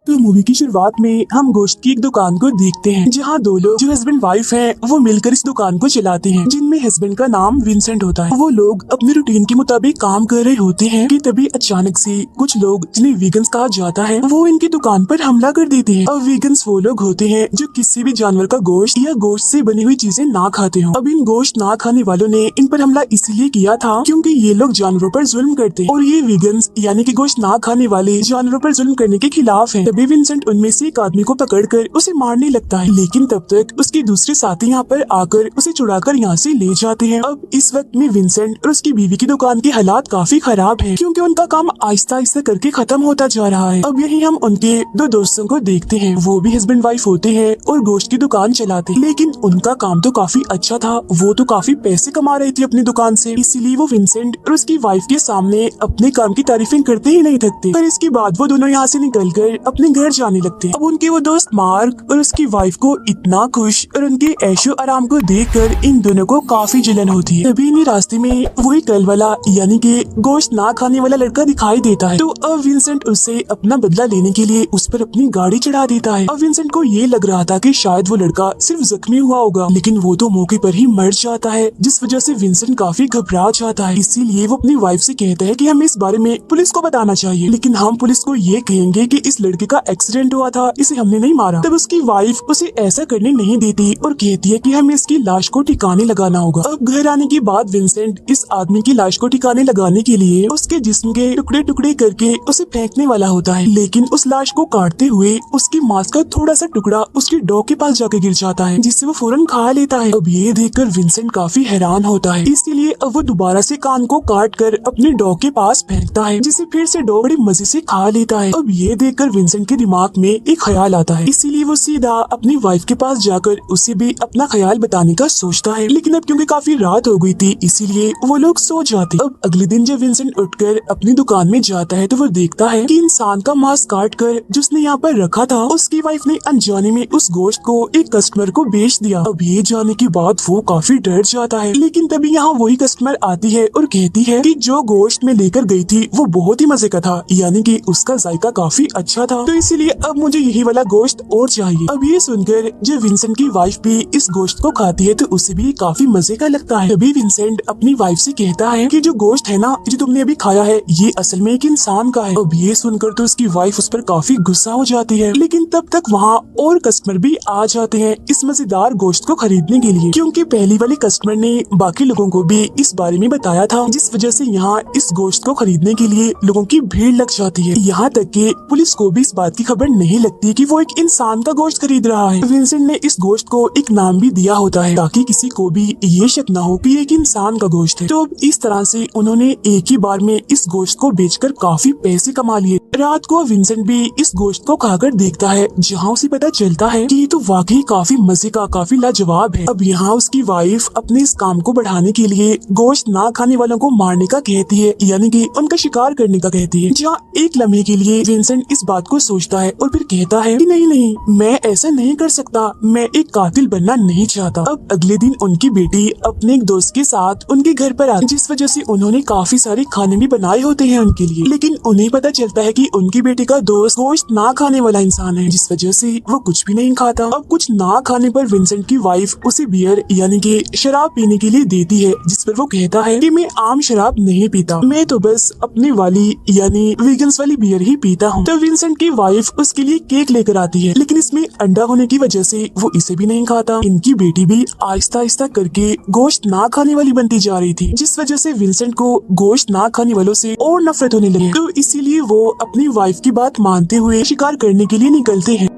तो मूवी की शुरुआत में हम गोश्त की एक दुकान को देखते हैं जहाँ दो लोग जो हस्बैंड वाइफ हैं वो मिलकर इस दुकान को चलाते हैं, जिनमें हस्बैंड का नाम विंसेंट होता है। वो लोग अपने रूटीन के मुताबिक काम कर रहे होते हैं कि तभी अचानक से कुछ लोग जिन्हें वीगन्स कहा जाता है वो इनकी दुकान पर हमला कर देते हैं। अब वीगन्स वो लोग होते हैं जो किसी भी जानवर का गोश्त या गोश्त से बनी हुई चीजें ना खाते हो। अब इन गोश्त ना खाने वालों ने इन पर हमला इसलिए किया था क्योंकि ये लोग जानवरों पर जुल्म करते हैं और ये वीगन्स यानी कि गोश्त ना खाने वाले जानवरों पर जुल्म करने के खिलाफ हैं। तभी विंसेंट उनमें से एक आदमी को पकड़कर उसे मारने लगता है, लेकिन तब तक उसके दूसरे साथी यहाँ पर आकर उसे छुड़ाकर यहाँ से ले जाते हैं। अब इस वक्त में विंसेंट और उसकी बीवी की दुकान के हालात काफी खराब है क्योंकि उनका काम आहिस्ता आहिस्ता करके खत्म होता जा रहा है। अब यही हम उनके दो दोस्तों को देखते हैं, वो भी हस्बैंड वाइफ होते हैं और गोश्त की दुकान चलाते हैं, लेकिन उनका काम तो काफी अच्छा था, वो तो काफी पैसे कमा रहे थे अपनी दुकान से, इसीलिए वो विंसेंट और उसकी वाइफ के सामने अपने काम की तारीफें करते ही नहीं थकते। पर इसके बाद वो दोनों यहाँ से निकलकर अपने घर जाने लगते हैं। अब उनके वो दोस्त मार्क और उसकी वाइफ को इतना खुश और उनके ऐशो आराम को देखकर इन दोनों को काफी जलन होती है। तभी इन्हीं रास्ते में वही कल वाला यानी कि गोश्त ना खाने वाला लड़का दिखाई देता है। तो अब विंसेंट उससे अपना बदला लेने के लिए उस पर अपनी गाड़ी चढ़ा देता है। अब विंसेंट को ये लग रहा था कि शायद वो लड़का सिर्फ जख्मी हुआ होगा, लेकिन वो तो मौके पर ही मर जाता है, जिस वजह से विंसेंट काफी घबरा जाता है। इसीलिए वो अपनी वाइफ से कहता है कि हमें इस बारे में पुलिस को बताना चाहिए, लेकिन हम पुलिस को ये कहेंगे कि इस लड़के का एक्सीडेंट हुआ था, इसे हमने नहीं मारा। तब उसकी वाइफ उसे ऐसा करने नहीं देती और कहती है कि हमें इसकी लाश को ठिकाने लगाना होगा। अब घर आने के बाद विंसेंट इस आदमी की लाश को ठिकाने लगाने के लिए उसके जिस्म के टुकड़े टुकड़े करके उसे फेंकने वाला होता है, लेकिन उस लाश को काटते हुए उसकी मांस का थोड़ा सा टुकड़ा उसकी डॉग के पास जाके गिर जाता है, जिससे वो फौरन खा लेता है। अब ये देखकर विंसेंट काफी हैरान होता है, इसीलिए अब वो दोबारा से कान को काट कर अपने डॉग के पास फेंकता है, जिसे फिर से डॉग बड़ी मजे से खा लेता है। अब ये देखकर विंसेंट के दिमाग में एक ख्याल आता है, इसीलिए वो सीधा अपनी वाइफ के पास जाकर उसे भी अपना ख्याल बताने का सोचता है, लेकिन अब क्योंकि काफी रात हो गई थी इसीलिए वो लोग सो जाते। अब अगले दिन जब विंसेंट उठकर अपनी दुकान में जाता है तो वो देखता है कि इंसान का मांस काट कर जिसने यहाँ पर रखा था उसकी वाइफ ने अनजाने में उस गोश्त को एक कस्टमर को बेच दिया। अब ये जाने के बाद वो काफी डर जाता है, लेकिन तभी यहाँ वही कस्टमर आती है और कहती है कि जो गोश्त में लेकर गई थी वो बहुत ही मजे का था, यानी कि उसका जायका काफी अच्छा था, तो इसीलिए अब मुझे यही वाला गोश्त और चाहिए। अब ये सुनकर जब विंसेंट की वाइफ भी इस गोश्त को खाती है तो उसे भी काफी मजे का लगता है। तभी विंसेंट अपनी वाइफ से कहता है कि जो गोश्त है ना जो तुमने अभी खाया है ये असल में एक इंसान का है। अब ये सुनकर तो उसकी वाइफ उस पर काफी गुस्सा हो जाती है, लेकिन तब तक वहाँ और कस्टमर भी आ जाते हैं इस मजेदार गोश्त को खरीदने के लिए, क्योंकि पहली वाली कस्टमर ने बाकी लोगों को भी इस बारे में बताया था, जिस वजह से यहाँ इस गोश्त को खरीदने के लिए लोगों की भीड़ लग जाती है। यहाँ तक कि पुलिस को भी इस बात की खबर नहीं लगती कि वो एक इंसान का गोश्त खरीद रहा है। विंसेंट ने इस गोश्त को एक नाम भी दिया होता है ताकि किसी को भी ये शक न हो कि ये एक इंसान का गोश्त है। तो अब इस तरह से उन्होंने एक ही बार में इस गोश्त को बेचकर काफी पैसे कमा लिए। रात को विंसेंट भी इस गोश्त को खाकर देखता है, जहाँ उसे पता चलता है कि ये तो वाकई काफी मजे का काफी लाजवाब है। अब यहाँ उसकी वाइफ अपने इस काम को बढ़ाने के लिए गोश्त ना खाने वालों को मारने का कहती है, यानी कि उनका शिकार करने का कहती है, जहाँ एक लम्हे के लिए विंसेंट इस बात को सोचता है और फिर कहता है कि नहीं मैं ऐसा नहीं कर सकता, मैं एक कातिल बनना नहीं चाहता। अब अगले दिन उनकी बेटी अपने एक दोस्त के साथ उनके घर पर आती है, जिस वजह से उन्होंने काफी सारे खाने भी बनाए होते हैं उनके लिए, लेकिन उन्हें पता चलता है कि उनकी बेटी का दोस्त गोश्त ना खाने वाला इंसान है, जिस वजह से वो कुछ भी नहीं खाता। अब कुछ ना खाने पर विंसेंट की वाइफ उसे बियर यानी कि शराब पीने के लिए देती है, जिस पर वो कहता है कि मैं आम शराब नहीं पीता, मैं तो बस अपनी वाली यानी वीगन्स वाली बियर ही पीता हूँ। तो विंसेंट की वाइफ उसके लिए केक लेकर आती है, लेकिन इसमें अंडा होने की वजह से वो इसे भी नहीं खाता। इनकी बेटी भी आहिस्ता आहिस्ता करके गोश्त ना खाने वाली बनती जा रही थी, जिस वजह से विंसेंट को गोश्त ना खाने वालों से और नफरत होने लगी। तो इसीलिए वो अपनी वाइफ की बात मानते हुए शिकार करने के लिए निकलते हैं।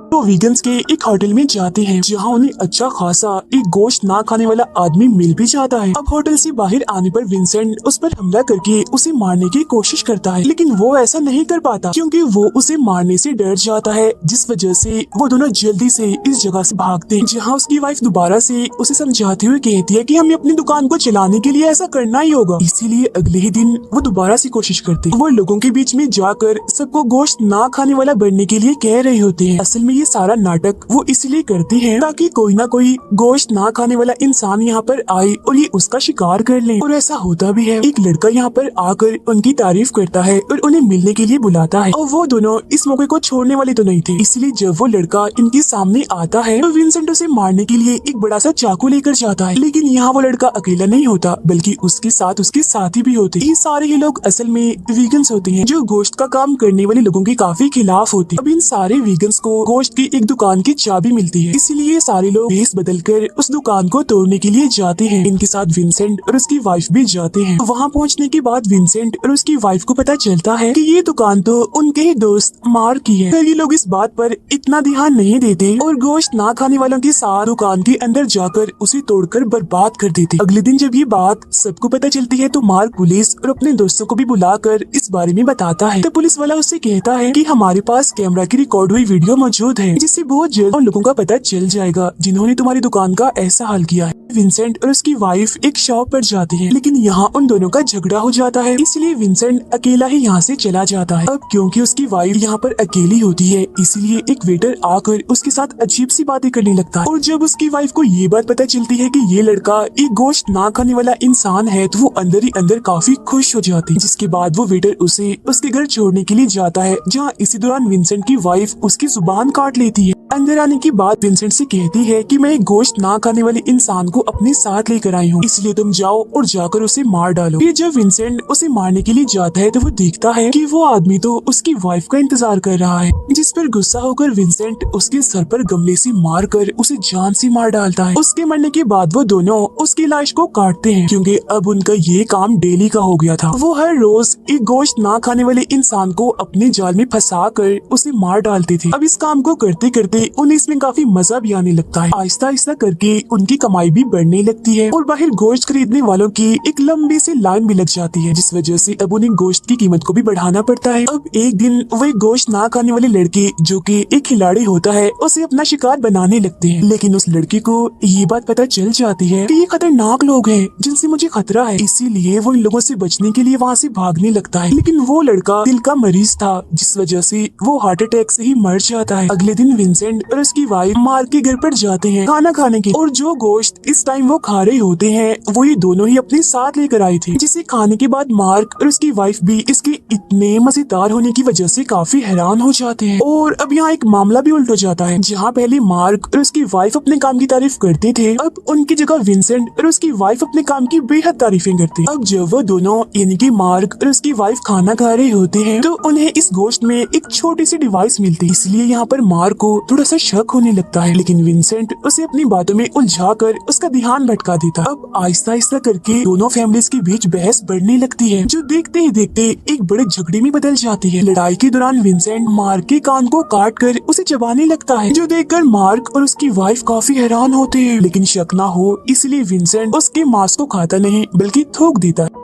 तो वीगन्स के एक होटल में जाते हैं, जहाँ उन्हें अच्छा खासा एक गोश्त ना खाने वाला आदमी मिल भी जाता है। अब होटल से बाहर आने पर विंसेंट उस पर हमला करके उसे मारने की कोशिश करता है, लेकिन वो ऐसा नहीं कर पाता क्योंकि वो उसे मारने से डर जाता है, जिस वजह से वो दोनों जल्दी से इस जगह से भागते हैं, जहाँ उसकी वाइफ दोबारा से उसे समझाते हुए कहती है कि हमें अपनी दुकान को चलाने के लिए ऐसा करना ही होगा। इसीलिए अगले ही दिन वो दोबारा से कोशिश करते हैं। वो लोगों के बीच में जाकर सबको गोश्त ना खाने वाला बनने के लिए कह रहे होते हैं। असल में ये सारा नाटक वो इसलिए करती है ताकि कोई ना कोई गोश्त ना खाने वाला इंसान यहाँ पर आए और ये उसका शिकार कर ले। और ऐसा होता भी है। एक लड़का यहाँ पर आकर उनकी तारीफ करता है और उन्हें मिलने के लिए बुलाता है और वो दोनों इस मौके को छोड़ने वाले तो नहीं थे, इसलिए जब वो लड़का इनके सामने आता है तो विंसेंट उसे मारने के लिए एक बड़ा सा चाकू लेकर जाता है। लेकिन यहाँ वो लड़का अकेला नहीं होता बल्कि उसके साथ उसके साथी भी होते। ये सारे ही लोग असल में वीगन्स होते हैं जो गोश्त का काम करने वाले लोगों के काफी खिलाफ होते हैं। अब इन सारे वीगन्स को गोश्त की एक दुकान की चाबी मिलती है, इसीलिए सारे लोग भेस बदलकर उस दुकान को तोड़ने के लिए जाते हैं। इनके साथ विंसेंट और उसकी वाइफ भी जाते हैं। वहाँ पहुँचने के बाद विंसेंट और उसकी वाइफ को पता चलता है कि ये दुकान तो उनके ही दोस्त मार्क की है। फिर ये लोग इस बात पर इतना ध्यान नहीं देते और गोश्त ना खाने वालों के साथ दुकान के अंदर जाकर उसे तोड़कर बर्बाद कर देते। अगले दिन जब ये बात सबको पता चलती है तो मार्क पुलिस और अपने दोस्तों को भी बुलाकर इस बारे में बताता है। तो पुलिस वाला उससे कहता है कि हमारे पास कैमरा की रिकॉर्ड हुई वीडियो मौजूद है, जिससे बहुत जल्द उन लोगों का पता चल जाएगा जिन्होंने तुम्हारी दुकान का ऐसा हाल किया है। विंसेंट और उसकी वाइफ एक शॉप पर जाते हैं, लेकिन यहाँ उन दोनों का झगड़ा हो जाता है, इसलिए विंसेंट अकेला ही यहाँ से चला जाता है। अब क्योंकि उसकी वाइफ यहाँ पर अकेली होती है, इसलिए एक वेटर आकर उसके साथ अजीब सी बातें करने लगता है। और जब उसकी वाइफ को ये बात पता चलती है कि ये लड़का एक गोश्त ना खाने वाला इंसान है, तो वो अंदर ही अंदर काफी खुश हो जाती है। जिसके बाद वो वेटर उसे उसके घर छोड़ने के लिए जाता है, जहाँ इसी दौरान विंसेंट की वाइफ उसकी जुबान काट लेती है। अंदर आने के बाद विंसेंट से कहती है कि मैं एक गोश्त ना खाने वाले इंसान को अपने साथ लेकर आई हूँ, इसलिए तुम जाओ और जाकर उसे मार डालो। फिर जब विंसेंट उसे मारने के लिए जाता है तो वो देखता है कि वो आदमी तो उसकी वाइफ का इंतजार कर रहा है, जिस पर गुस्सा होकर विंसेंट उसके सर पर गमले से मारकर उसे जान से मार डालता है। उसके मरने के बाद वो दोनों उसकी लाश को काटते हैं, क्योंकि अब उनका ये काम डेली का हो गया था। वो हर रोज एक गोश्त ना खाने वाले इंसान को अपने जाल में फंसा कर उसे मार डालते थे। अब इस काम को करते करते उन्हें इसमें काफी मजा भी आने लगता है। आहिस्ता आहिस्ता करके उनकी कमाई भी बढ़ने लगती है और बाहर गोश्त खरीदने वालों की एक लंबी सी लाइन भी लग जाती है, जिस वजह से अब उन्हें गोश्त की कीमत को भी बढ़ाना पड़ता है। अब एक दिन वो एक गोश्त ना खाने वाले लड़के जो कि एक खिलाड़ी होता है उसे अपना शिकार बनाने लगते हैं, लेकिन उस लड़के को ये बात पता चल जाती है कि ये खतरनाक लोग हैं जिनसे मुझे खतरा है, इसीलिए वो इन लोगों से बचने के लिए वहाँ से भागने लगता है। लेकिन वो लड़का दिल का मरीज था, जिस वजह से वो हार्ट अटैक से ही मर जाता है। अगले दिन विंसेंट और उसकी वाइफ मार्क के घर पर जाते हैं खाना खाने के, और जो गोश्त इस टाइम वो खा रहे होते हैं वो ये दोनों ही अपने साथ लेकर आए थे, जिसे खाने के बाद मार्क और उसकी वाइफ भी इसके इतने मजेदार होने की वजह से काफी हैरान हो जाते हैं। और अब यहाँ एक मामला भी उल्ट हो जाता है, जहाँ पहले मार्क और उसकी वाइफ अपने काम की तारीफ करते थे, अब उनकी जगह विंसेंट और उसकी वाइफ अपने काम की बेहद तारीफें करते हैं। अब जब वो दोनों यानी कि मार्क और उसकी वाइफ खाना खा रहे होते हैं तो उन्हें इस गोश्त में एक छोटी सी डिवाइस मिलती है, इसलिए यहाँ पर मार्क को थोड़ा सा शक होने लगता है, लेकिन विंसेंट उसे अपनी बातों में उलझाकर उसका ध्यान भटका देता। अब आहिस्ता आहिस्ता करके दोनों फैमिलीज के बीच बहस बढ़ने लगती है, जो देखते ही देखते एक बड़े झगड़े में बदल जाती है। लड़ाई के दौरान विंसेंट मार्क के कान को काट कर उसे चबाने लगता है, जो देखकर मार्क और उसकी वाइफ काफी हैरान होते हैं, लेकिन शक ना हो इसलिए विंसेंट उसके मांस को खाता नहीं बल्कि थूक देता है।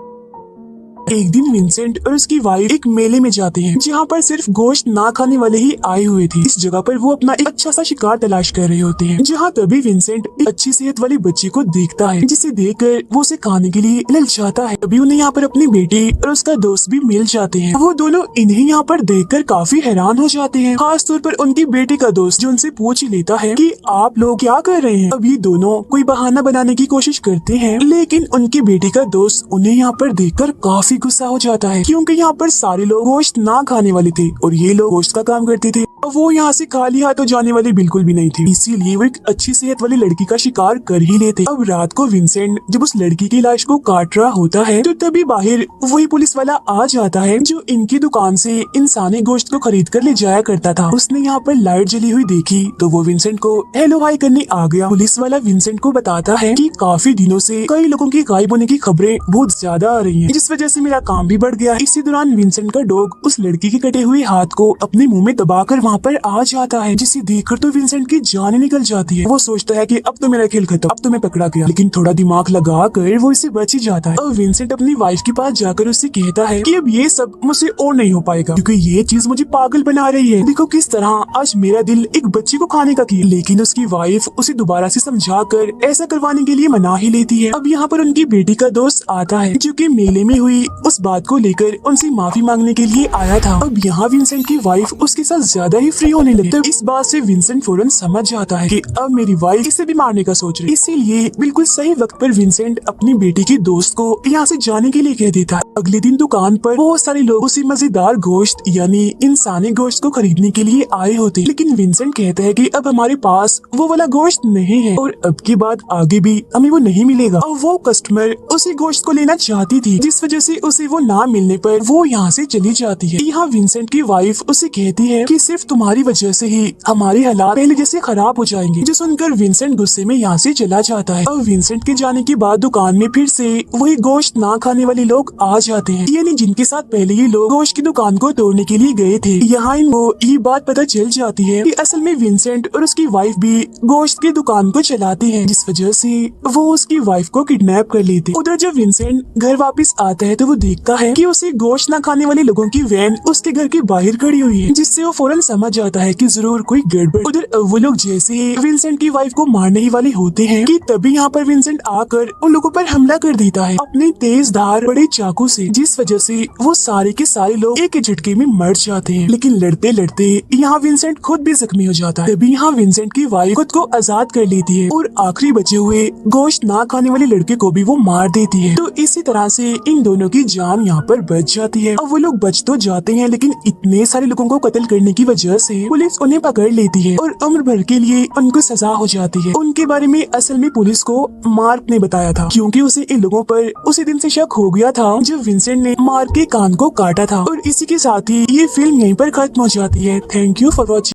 एक दिन विंसेंट और उसकी वाइफ एक मेले में जाते हैं, जहाँ पर सिर्फ गोश्त ना खाने वाले ही आए हुए थे। इस जगह पर वो अपना एक अच्छा सा शिकार तलाश कर रहे होते हैं, जहाँ तभी विंसेंट एक अच्छी सेहत वाली बच्ची को देखता है, जिसे देखकर वो उसे खाने के लिए ललचाता है। तभी उन्हें यहाँ पर अपनी बेटी और उसका दोस्त भी मिल जाते हैं। वो दोनों इन्हें यहाँ पर देखकर काफी हैरान हो जाते हैं, खास तौर पर उनकी बेटी का दोस्त, जो उनसे पूछ ही लेता है कि आप लोग क्या कर रहे हैं। अब ये दोनों कोई बहाना बनाने की कोशिश करते हैं, लेकिन उनकी बेटी का दोस्त उन्हें यहाँ पर देखकर काफी गुस्सा हो जाता है, क्योंकि यहाँ पर सारे लोग गोश्त ना खाने वाले थे और ये लोग गोश्त का काम करते थे। वो यहाँ से खाली हाथों जाने वाले बिल्कुल भी नहीं थे, इसीलिए वो एक अच्छी सेहत वाली लड़की का शिकार कर ही लेते। अब रात को विंसेंट जब उस लड़की की लाश को काट रहा होता है तो तभी बाहर वही पुलिस वाला आ जाता है, जो इनकी दुकान से इंसानी गोश्त को खरीद कर ले जाया करता था। उसने यहाँ पर लाइट जली हुई देखी तो वो विंसेंट को हेलो हाई करने आ गया। पुलिस वाला विंसेंट को बताता है कि काफी दिनों से कई लोगों के गायब होने की खबरें बहुत ज्यादा आ रही हैं, जिस वजह से मेरा काम भी बढ़ गया। इसी दौरान विंसेंट का डॉग उस लड़की के कटे हुए हाथ को अपने मुंह में दबाकर वहाँ पर आ जाता है, जिसे देखकर तो विंसेंट की जान निकल जाती है। वो सोचता है कि अब तो मेरा खेल खत्म, अब तो मैं पकड़ा गया, लेकिन थोड़ा दिमाग लगा कर वो इससे बच ही जाता है। और विंसेंट अपनी वाइफ के पास जाकर उससे कहता है कि अब ये सब मुझसे और नहीं हो पाएगा, क्योंकि ये चीज मुझे पागल बना रही है। देखो किस तरह आज मेरा दिल एक बच्चे को खाने का किया। लेकिन उसकी वाइफ उसे दोबारा से समझाकर ऐसा करवाने के लिए मना ही लेती है। अब यहाँ पर उनकी बेटी का दोस्त आता है, जो कि मेले में हुई उस बात को लेकर उनसे माफी मांगने के लिए आया था। अब यहाँ विंसेंट की वाइफ उसके साथ ज्यादा ही फ्री होने लगे। तब इस बात से विंसेंट फौरन समझ जाता है कि अब मेरी वाइफ इसे भी मारने का सोच रही है। इसीलिए बिल्कुल सही वक्त पर विंसेंट अपनी बेटी की दोस्त को यहाँ से जाने के लिए कह देता है। अगले दिन दुकान पर बहुत सारे लोग उसी मजेदार गोश्त यानी इंसानी गोश्त को खरीदने के लिए आए होते, लेकिन विंसेंट कहता है कि अब हमारे पास वो वाला गोश्त नहीं है और अब की बात आगे भी हमें वो नहीं मिलेगा। और वो कस्टमर उसी गोश्त को लेना चाहती थी, जिस वजह से उसे वो ना मिलने पर वो यहाँ से चली जाती है। यहाँ विंसेंट की वाइफ उसे कहती है कि सिर्फ तुम्हारी वजह से ही हमारे हालात पहले जैसे खराब हो जाएंगे, जो सुनकर विंसेंट गुस्से में यहाँ से चला जाता है। और विंसेंट के जाने के बाद दुकान में फिर से वही गोश्त ना खाने वाले लोग आ जाते हैं, यानी जिनके साथ पहले ये लोग गोश्त की दुकान को तोड़ने के लिए गए थे। यहाँ इनको ये बात पता चल जाती है कि असल में विंसेंट और उसकी वाइफ भी गोश्त की दुकान को चलाते हैं, जिस वजह से वो उसकी वाइफ को किडनैप कर लेते। उधर जब विंसेंट घर वापस आता है तो वो देखता है कि उसे गोश्त न खाने वाले लोगों की वैन उसके घर के बाहर खड़ी हुई है, जिससे वो फौरन समझ जाता है कि जरूर कोई गड़बड़। उधर वो लोग जैसे ही विंसेंट की वाइफ को मारने ही वाले होते हैं कि तभी यहाँ पर विंसेंट आकर उन लोगों पर हमला कर देता है अपने तेज धार बड़े चाकू से, जिस वजह से वो सारे के सारे लोग एक झटके में मर जाते हैं। लेकिन लड़ते लड़ते यहाँ विंसेंट खुद भी जख्मी हो जाता है। तभी यहाँ विंसेंट की वाइफ खुद को आजाद कर लेती है और आखिरी बचे हुए गोश्त ना खाने वाले लड़के को भी वो मार देती है। तो इसी तरह से इन दोनों की जान यहाँ पर बच जाती है। अब वो लोग बच तो जाते हैं, लेकिन इतने सारे लोगों को कत्ल करने की वजह से पुलिस उन्हें पकड़ लेती है और उम्र भर के लिए उनको सजा हो जाती है। उनके बारे में असल में पुलिस को मार्क ने बताया था, क्योंकि उसे इन लोगों पर उसी दिन से शक हो गया था जब विंसेंट ने मार्क के कान को काटा था। और इसी के साथ ही ये फिल्म यहीं पर खत्म हो जाती है। Thank you for watching.